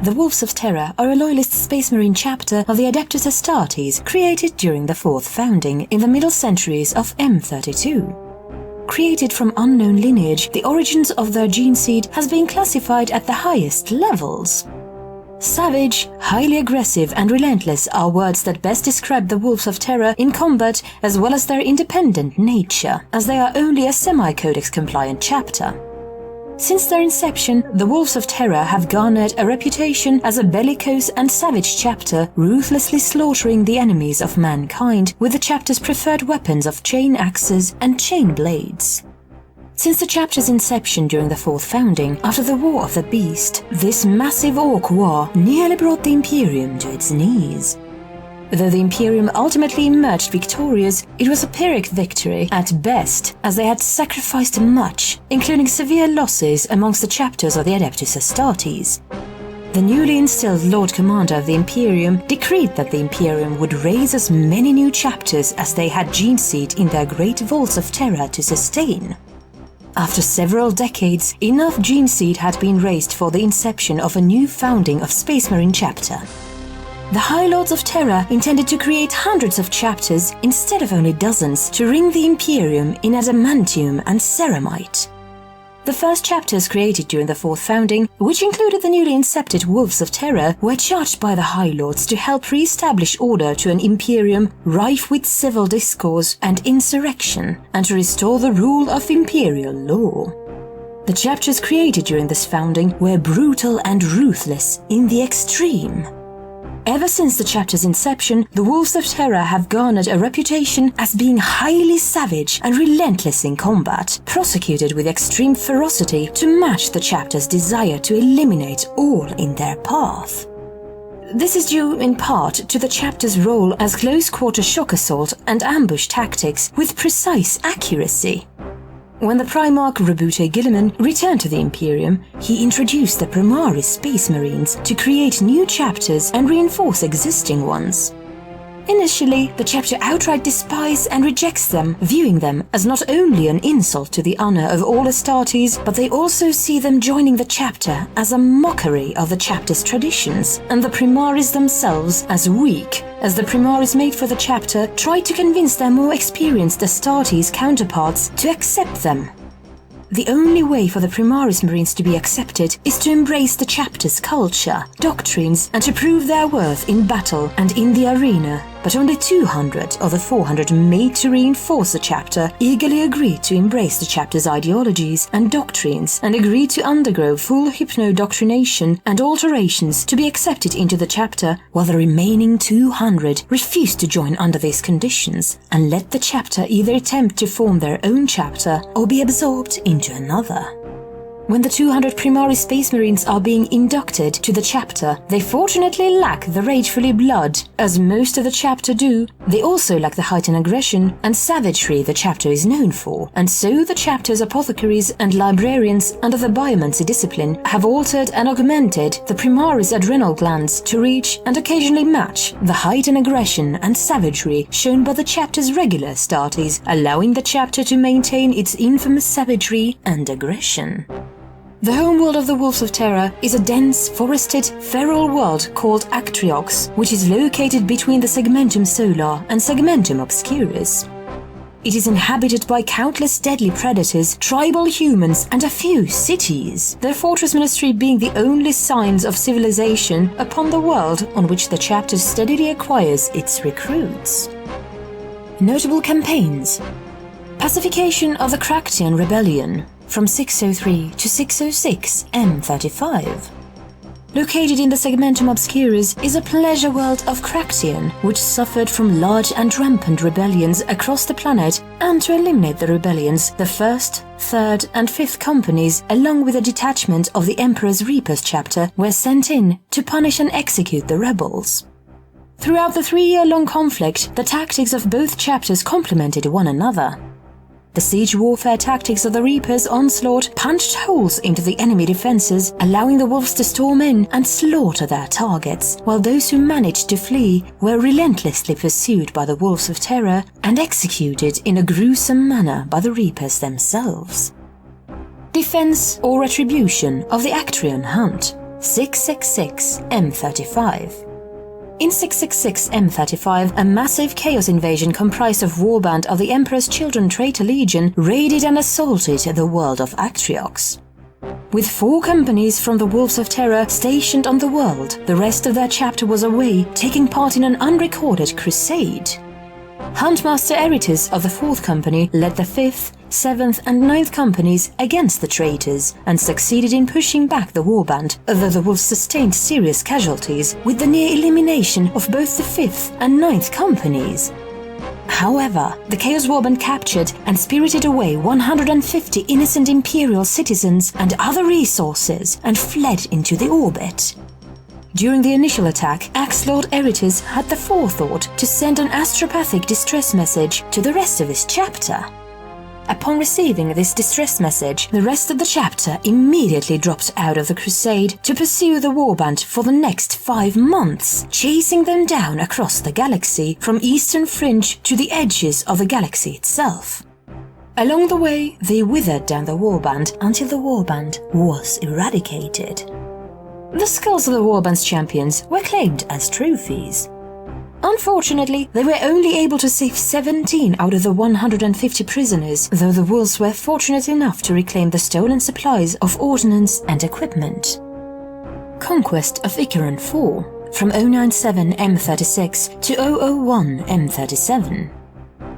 The Wolves of Terra are a loyalist Space Marine chapter of the Adeptus Astartes created during the Fourth Founding in the middle centuries of M32. Created from unknown lineage, the origins of their gene seed has been classified at the highest levels. Savage, highly aggressive and relentless are words that best describe the Wolves of Terra in combat as well as their independent nature, as they are only a semi-codex compliant chapter. Since their inception, the Wolves of Terra have garnered a reputation as a bellicose and savage chapter, ruthlessly slaughtering the enemies of mankind with the chapter's preferred weapons of chain axes and chain blades. Since the chapter's inception during the Fourth Founding, after the War of the Beast, this massive orc war nearly brought the Imperium to its knees. Though the Imperium ultimately emerged victorious, it was a Pyrrhic victory at best, as they had sacrificed much, including severe losses amongst the chapters of the Adeptus Astartes. The newly instilled Lord Commander of the Imperium decreed that the Imperium would raise as many new chapters as they had gene seed in their great vaults of Terra to sustain. After several decades, enough gene seed had been raised for the inception of a new founding of Space Marine chapter. The High Lords of Terra intended to create hundreds of chapters instead of only dozens to ring the Imperium in adamantium and ceramite. The first chapters created during the Fourth Founding, which included the newly incepted Wolves of Terra, were charged by the High Lords to help re-establish order to an Imperium rife with civil discourse and insurrection, and to restore the rule of Imperial law. The chapters created during this founding were brutal and ruthless in the extreme. Ever since the chapter's inception, the Wolves of Terra have garnered a reputation as being highly savage and relentless in combat, prosecuted with extreme ferocity to match the chapter's desire to eliminate all in their path. This is due in part to the chapter's role as close-quarter shock assault and ambush tactics with precise accuracy. When the Primarch Rabute Gilliman returned to the Imperium, he introduced the Primaris Space Marines to create new chapters and reinforce existing ones. Initially, the chapter outright despises and rejects them, viewing them as not only an insult to the honor of all Astartes, but they also see them joining the chapter as a mockery of the chapter's traditions, and the Primaris themselves as weak, as the Primaris made for the chapter tried to convince their more experienced Astartes counterparts to accept them. The only way for the Primaris Marines to be accepted is to embrace the chapter's culture, doctrines, and to prove their worth in battle and in the arena. But only 200 of the 400 made to reinforce the chapter eagerly agreed to embrace the chapter's ideologies and doctrines and agreed to undergo full hypno-doctrination and alterations to be accepted into the chapter, while the remaining 200 refused to join under these conditions and let the chapter either attempt to form their own chapter or be absorbed into another. When the 200 Primaris Space Marines are being inducted to the chapter, they fortunately lack the ragefully blood, as most of the chapter do. They also lack the heightened aggression and savagery the chapter is known for, and so the chapter's apothecaries and librarians under the biomancy discipline have altered and augmented the Primaris adrenal glands to reach and occasionally match the heightened aggression and savagery shown by the chapter's regular Astartes, allowing the chapter to maintain its infamous savagery and aggression. The homeworld of the Wolves of Terra is a dense, forested, feral world called Actriox, which is located between the Segmentum Solar and Segmentum Obscurus. It is inhabited by countless deadly predators, tribal humans, and a few cities, their fortress ministry being the only signs of civilization upon the world on which the chapter steadily acquires its recruits. Notable campaigns: Pacification of the Cractian Rebellion from 603 to 606 M35. Located in the Segmentum Obscurus is a pleasure world of Cractian, which suffered from large and rampant rebellions across the planet, and to eliminate the rebellions, the 1st, 3rd and 5th companies, along with a detachment of the Emperor's Reapers chapter, were sent in to punish and execute the rebels. Throughout the 3-year-long conflict, the tactics of both chapters complemented one another. The siege warfare tactics of the Reapers' onslaught punched holes into the enemy defenses, allowing the wolves to storm in and slaughter their targets, while those who managed to flee were relentlessly pursued by the Wolves of Terra and executed in a gruesome manner by the Reapers themselves. Defense or retribution of the Actrian hunt 666 M35. In 666 M35, a massive chaos invasion comprised of warband of the Emperor's Children Traitor Legion raided and assaulted the world of Axtil. With 4 companies from the Wolves of Terra stationed on the world, the rest of their chapter was away, taking part in an unrecorded crusade. Huntmaster Eritis of the 4th Company led the 5th, 7th and 9th Companies against the traitors and succeeded in pushing back the warband, although the Wolves sustained serious casualties with the near elimination of both the 5th and 9th Companies. However, the Chaos Warband captured and spirited away 150 innocent Imperial citizens and other resources and fled into the orbit. During the initial attack, Axe-Lord Eritis had the forethought to send an astropathic distress message to the rest of his chapter. Upon receiving this distress message, the rest of the chapter immediately dropped out of the crusade to pursue the warband for the next 5 months, chasing them down across the galaxy from eastern fringe to the edges of the galaxy itself. Along the way, they withered down the warband until the warband was eradicated. The skulls of the warband's champions were claimed as trophies. Unfortunately, they were only able to save 17 out of the 150 prisoners, though the wolves were fortunate enough to reclaim the stolen supplies of ordnance and equipment. Conquest of Icaron IV, from 097 M36 to 001 M37.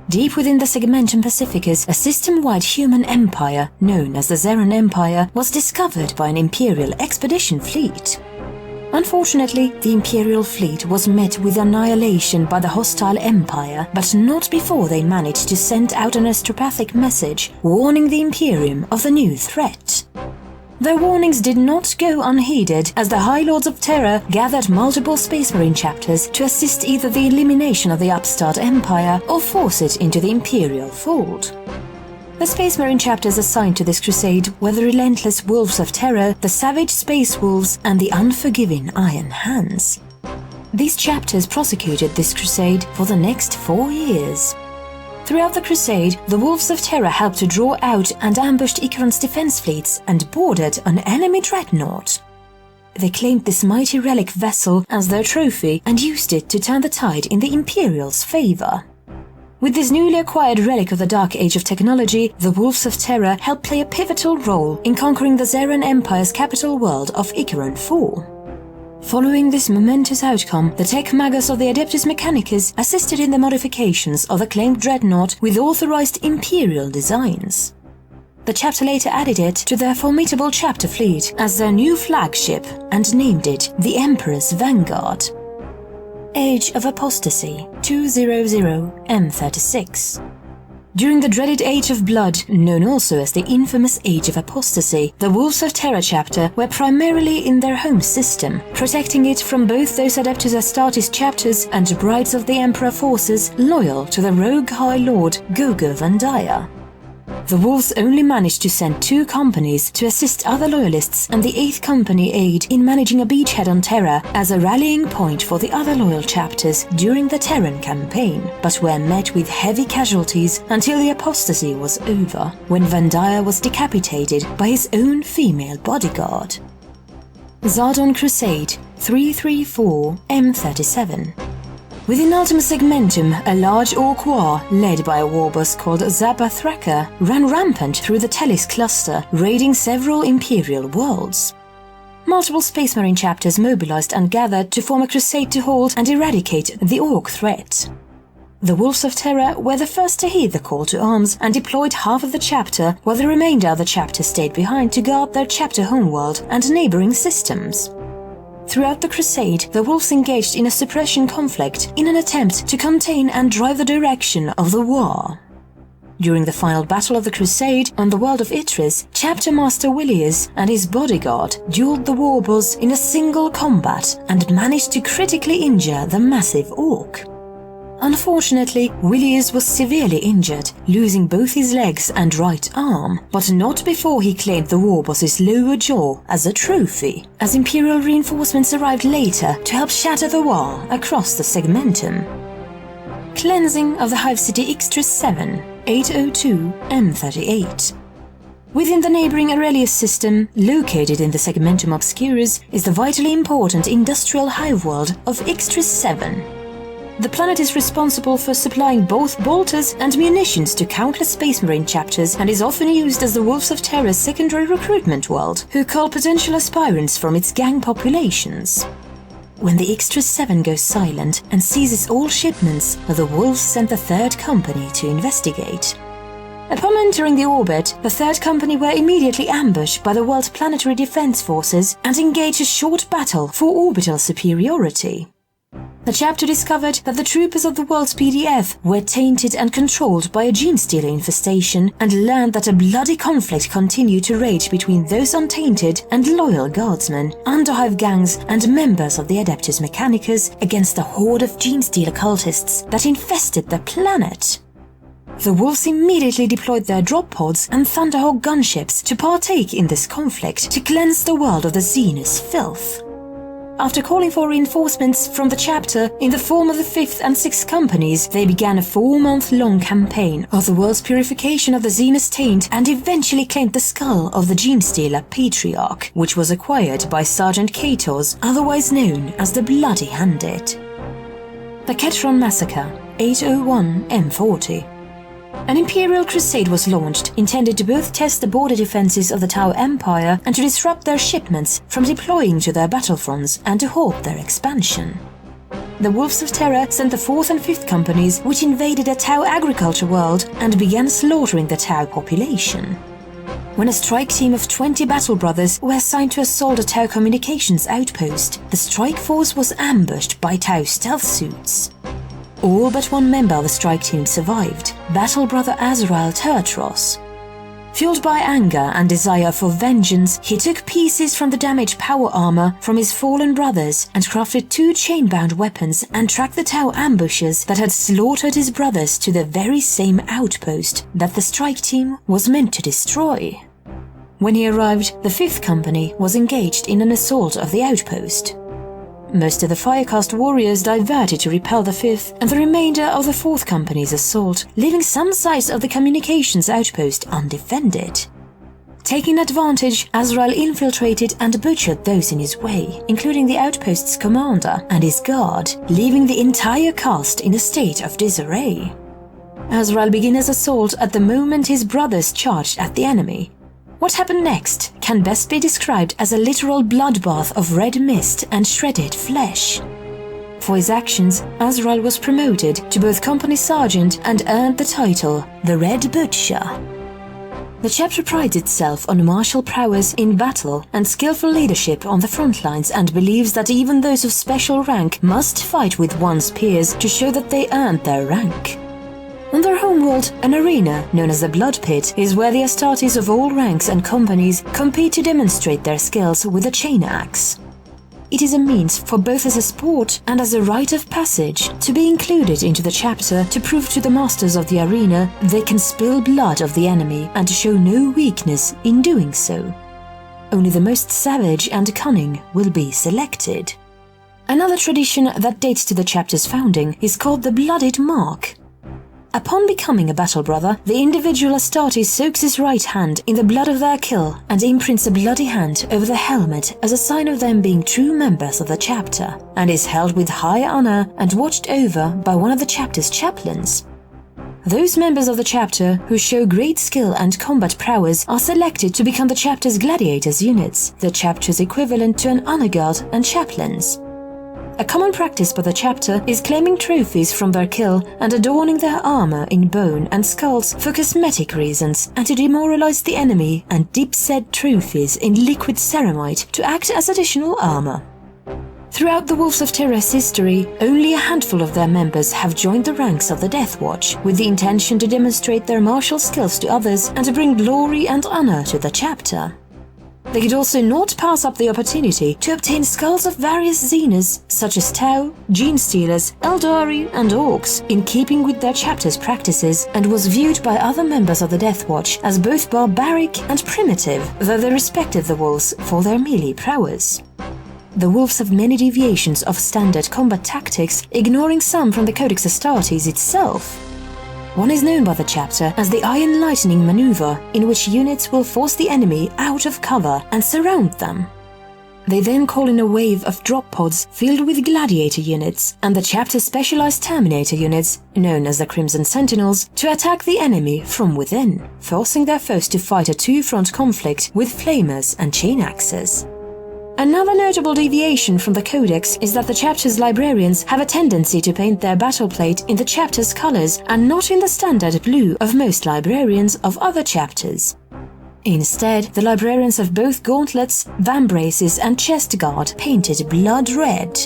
Deep within the Segmentum Pacificus, a system-wide human empire, known as the Zeran Empire, was discovered by an Imperial expedition fleet. Unfortunately, the Imperial fleet was met with annihilation by the hostile Empire, but not before they managed to send out an astropathic message warning the Imperium of the new threat. Their warnings did not go unheeded, as the High Lords of Terra gathered multiple Space Marine chapters to assist either the elimination of the upstart Empire or force it into the Imperial fold. The Space Marine chapters assigned to this crusade were the relentless Wolves of Terra, the savage Space Wolves, and the unforgiving Iron Hands. These chapters prosecuted this crusade for the next 4 years. Throughout the crusade, the Wolves of Terra helped to draw out and ambushed Icaron's defense fleets and boarded an enemy dreadnought. They claimed this mighty relic vessel as their trophy and used it to turn the tide in the Imperials' favor. With this newly acquired relic of the Dark Age of technology, the Wolves of Terra helped play a pivotal role in conquering the Zeran Empire's capital world of Icaron IV. Following this momentous outcome, the Tech Magos of the Adeptus Mechanicus assisted in the modifications of the claimed dreadnought with authorized Imperial designs. The chapter later added it to their formidable chapter fleet as their new flagship and named it the Emperor's Vanguard. Age of Apostasy 200 M36. During the dreaded Age of Blood, known also as the infamous Age of Apostasy, the Wolves of Terra chapter were primarily in their home system, protecting it from both those Adeptus Astartes chapters and brides of the Emperor forces loyal to the rogue High Lord Gogo Vandaya. The Wolves only managed to send 2 companies to assist other loyalists and the 8th Company aid in managing a beachhead on Terra as a rallying point for the other loyal chapters during the Terran campaign, but were met with heavy casualties until the apostasy was over, when Vandaya was decapitated by his own female bodyguard. Zardon Crusade 334 M37. Within Ultima Segmentum, a large Orc war, led by a warboss called Zappa Thraka, ran rampant through the Telis cluster, raiding several Imperial worlds. Multiple Space Marine chapters mobilized and gathered to form a crusade to halt and eradicate the Orc threat. The Wolves of Terra were the first to heed the call to arms and deployed half of the chapter, while the remainder of the chapter stayed behind to guard their chapter homeworld and neighboring systems. Throughout the crusade, the Wolves engaged in a suppression conflict in an attempt to contain and drive the direction of the war. During the final battle of the crusade on the world of Itris, Chapter Master Willius and his bodyguard dueled the warboss in a single combat and managed to critically injure the massive Orc. Unfortunately, Willius was severely injured, losing both his legs and right arm, but not before he claimed the warboss's lower jaw as a trophy, as Imperial reinforcements arrived later to help shatter the war across the Segmentum. Cleansing of the Hive City Ixtris 7, 802 M38. Within the neighboring Aurelius system, located in the Segmentum Obscurus, is the vitally important industrial hive-world of Ixtris 7. The planet is responsible for supplying both bolters and munitions to countless Space Marine chapters and is often used as the Wolves of Terra's secondary recruitment world, who cull potential aspirants from its gang populations. When the Ixtris 7 goes silent and seizes all shipments, the Wolves send the Third Company to investigate. Upon entering the orbit, the Third Company were immediately ambushed by the World Planetary Defense Forces and engaged a short battle for orbital superiority. The chapter discovered that the troopers of the world's PDF were tainted and controlled by a gene-stealer infestation and learned that a bloody conflict continued to rage between those untainted and loyal guardsmen, underhive gangs and members of the Adeptus Mechanicus against the horde of gene-stealer cultists that infested the planet. The Wolves immediately deployed their drop pods and Thunderhawk gunships to partake in this conflict to cleanse the world of the Xenus filth. After calling for reinforcements from the chapter in the form of the 5th and 6th companies, they began a 4-month-long campaign of the world's purification of the Xenus taint and eventually claimed the skull of the gene-stealer Patriarch, which was acquired by Sergeant Katos, otherwise known as the Bloody Handed. The Ketron Massacre, 801 M40. An Imperial crusade was launched, intended to both test the border defenses of the Tau Empire and to disrupt their shipments from deploying to their battlefronts and to halt their expansion. The Wolves of Terra sent the 4th and 5th companies, which invaded a Tau agriculture world and began slaughtering the Tau population. When a strike team of 20 battle brothers were assigned to assault a Tau communications outpost, the strike force was ambushed by Tau stealth suits. All but one member of the strike team survived, Battle Brother Azrael Tertros. Fueled by anger and desire for vengeance, he took pieces from the damaged power armor from his fallen brothers and crafted 2 chain-bound weapons and tracked the Tau ambushes that had slaughtered his brothers to the very same outpost that the strike team was meant to destroy. When he arrived, the 5th Company was engaged in an assault of the outpost. Most of the Firecast warriors diverted to repel the 5th and the remainder of the 4th Company's assault, leaving some sites of the communications outpost undefended. Taking advantage, Azrael infiltrated and butchered those in his way, including the outpost's commander and his guard, leaving the entire cast in a state of disarray. Azrael began his assault at the moment his brothers charged at the enemy. What happened next can best be described as a literal bloodbath of red mist and shredded flesh. For his actions, Azrael was promoted to both company sergeant and earned the title the Red Butcher. The chapter prides itself on martial prowess in battle and skillful leadership on the front lines and believes that even those of special rank must fight with one's peers to show that they earned their rank. On their homeworld, an arena known as the Blood Pit is where the Astartes of all ranks and companies compete to demonstrate their skills with a chain axe. It is a means for both as a sport and as a rite of passage to be included into the chapter to prove to the masters of the arena they can spill blood of the enemy and to show no weakness in doing so. Only the most savage and cunning will be selected. Another tradition that dates to the chapter's founding is called the Blooded Mark. Upon becoming a battle brother, the individual Astartes soaks his right hand in the blood of their kill and imprints a bloody hand over the helmet as a sign of them being true members of the chapter, and is held with high honor and watched over by one of the chapter's chaplains. Those members of the chapter who show great skill and combat prowess are selected to become the chapter's gladiators units, the chapter's equivalent to an honor guard and chaplains. A common practice by the chapter is claiming trophies from their kill and adorning their armor in bone and skulls for cosmetic reasons and to demoralize the enemy, and dip said trophies in liquid ceramite to act as additional armor. Throughout the Wolves of Terra's history, only a handful of their members have joined the ranks of the Death Watch with the intention to demonstrate their martial skills to others and to bring glory and honor to the chapter. They could also not pass up the opportunity to obtain skulls of various Xenus, such as Tau, Gene-Stealers, Eldari, and Orcs, in keeping with their chapter's practices, and was viewed by other members of the Death Watch as both barbaric and primitive, though they respected the Wolves for their melee prowess. The Wolves have many deviations of standard combat tactics, ignoring some from the Codex Astartes itself. One is known by the chapter as the Iron Lightning Maneuver, in which units will force the enemy out of cover and surround them. They then call in a wave of drop pods filled with gladiator units and the chapter's specialized Terminator units, known as the Crimson Sentinels, to attack the enemy from within, forcing their foes to fight a two-front conflict with flamers and chain axes. Another notable deviation from the Codex is that the chapter's librarians have a tendency to paint their battle plate in the chapter's colors and not in the standard blue of most librarians of other chapters. Instead, the librarians have both gauntlets, vambraces and chest guard painted blood red.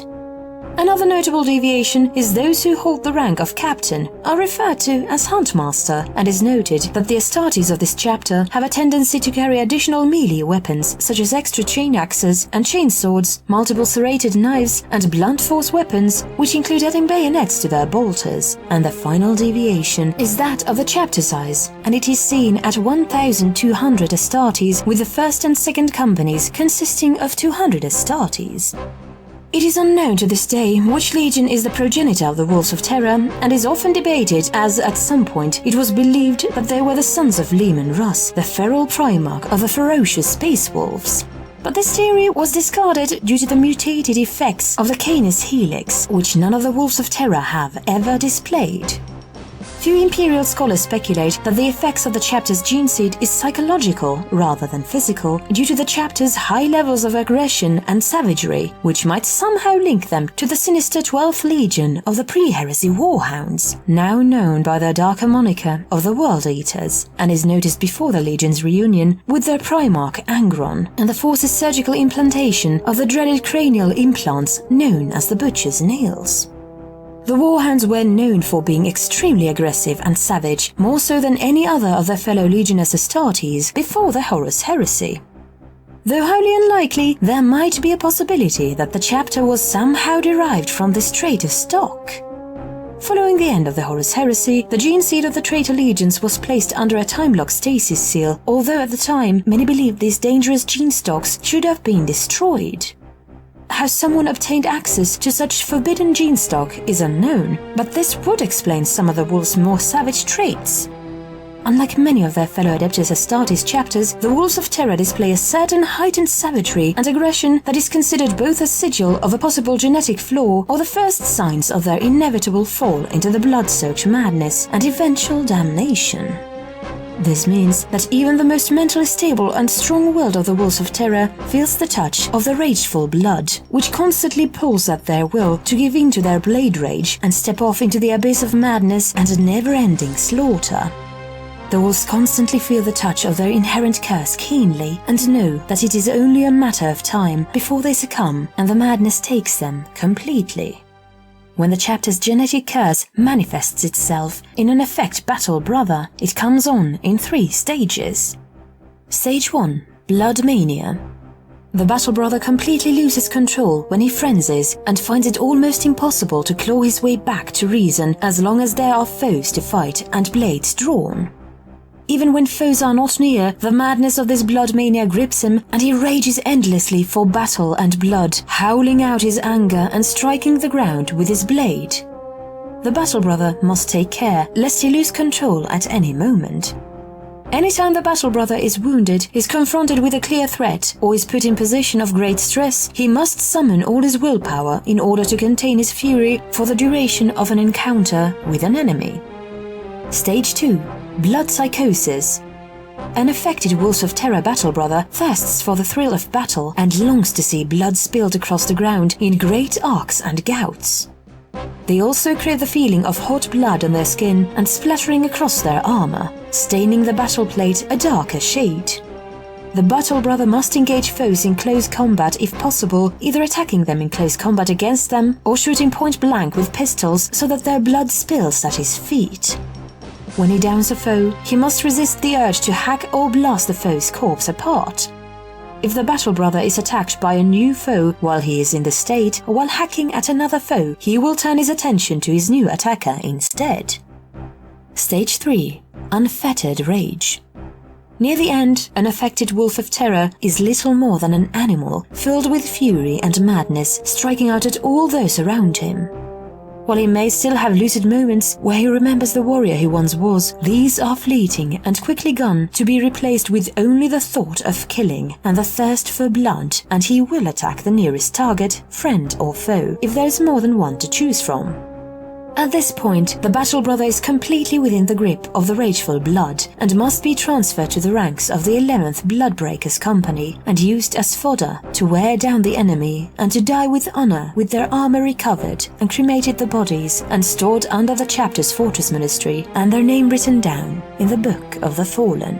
Another notable deviation is those who hold the rank of captain are referred to as Huntmaster, and is noted that the Astartes of this chapter have a tendency to carry additional melee weapons such as extra chain axes and chain swords, multiple serrated knives and blunt force weapons, which include adding bayonets to their bolters. And the final deviation is that of the chapter size, and it is seen at 1,200 Astartes, with the first and second companies consisting of 200 Astartes. It is unknown to this day which legion is the progenitor of the Wolves of Terra, and is often debated, as at some point it was believed that they were the sons of Leman Russ, the feral primarch of the ferocious Space Wolves. But this theory was discarded due to the mutated effects of the Canis Helix, which none of the Wolves of Terra have ever displayed. Few Imperial scholars speculate that the effects of the chapter's gene seed is psychological rather than physical, due to the chapter's high levels of aggression and savagery, which might somehow link them to the sinister 12th Legion of the pre-heresy Warhounds, now known by their darker moniker of the World Eaters, and is noticed before the Legion's reunion with their Primarch Angron and the Force's surgical implantation of the dreaded cranial implants known as the Butcher's Nails. The Warhounds were known for being extremely aggressive and savage, more so than any other of their fellow Legionnaires Astartes before the Horus Heresy. Though highly unlikely, there might be a possibility that the chapter was somehow derived from this trait of stock. Following the end of the Horus Heresy, the gene seed of the traitor legions was placed under a time-lock stasis seal, although at the time many believed these dangerous gene stocks should have been destroyed. How someone obtained access to such forbidden gene stock is unknown, but this would explain some of the wolves' more savage traits. Unlike many of their fellow Adeptus Astartes chapters, the Wolves of Terra display a certain heightened savagery and aggression that is considered both a sigil of a possible genetic flaw or the first signs of their inevitable fall into the blood-soaked madness and eventual damnation. This means that even the most mentally stable and strong-willed of the Wolves of Terra feels the touch of the rageful blood, which constantly pulls at their will to give in to their blade rage and step off into the abyss of madness and never-ending slaughter. The wolves constantly feel the touch of their inherent curse keenly and know that it is only a matter of time before they succumb and the madness takes them completely. When the chapter's genetic curse manifests itself in an effect Battle Brother, it comes on in 3 stages. Stage 1. Blood Mania. The Battle Brother completely loses control when he frenzies and finds it almost impossible to claw his way back to reason as long as there are foes to fight and blades drawn. Even when foes are not near, the madness of this blood mania grips him and he rages endlessly for battle and blood, howling out his anger and striking the ground with his blade. The Battle Brother must take care lest he lose control at any moment. Anytime the Battle Brother is wounded, is confronted with a clear threat, or is put in position of great stress, he must summon all his willpower in order to contain his fury for the duration of an encounter with an enemy. Stage 2. Blood Psychosis. An affected Wolves of Terra Battle Brother thirsts for the thrill of battle and longs to see blood spilled across the ground in great arcs and gouts. They also crave the feeling of hot blood on their skin and splattering across their armor, staining the battle plate a darker shade. The Battle Brother must engage foes in close combat if possible, either attacking them in close combat against them or shooting point blank with pistols so that their blood spills at his feet. When he downs a foe, he must resist the urge to hack or blast the foe's corpse apart. If the Battle Brother is attacked by a new foe while he is in the state, or while hacking at another foe, he will turn his attention to his new attacker instead. Stage 3. Unfettered Rage. Near the end, an affected Wolf of Terra is little more than an animal, filled with fury and madness, striking out at all those around him. While he may still have lucid moments where he remembers the warrior he once was, these are fleeting and quickly gone to be replaced with only the thought of killing and the thirst for blood, and he will attack the nearest target, friend or foe, if there's more than one to choose from. At this point, the Battle Brother is completely within the grip of the Rageful Blood and must be transferred to the ranks of the 11th Bloodbreakers Company and used as fodder to wear down the enemy and to die with honor with their armor recovered and cremated the bodies and stored under the chapter's Fortress Ministry and their name written down in the Book of the Fallen.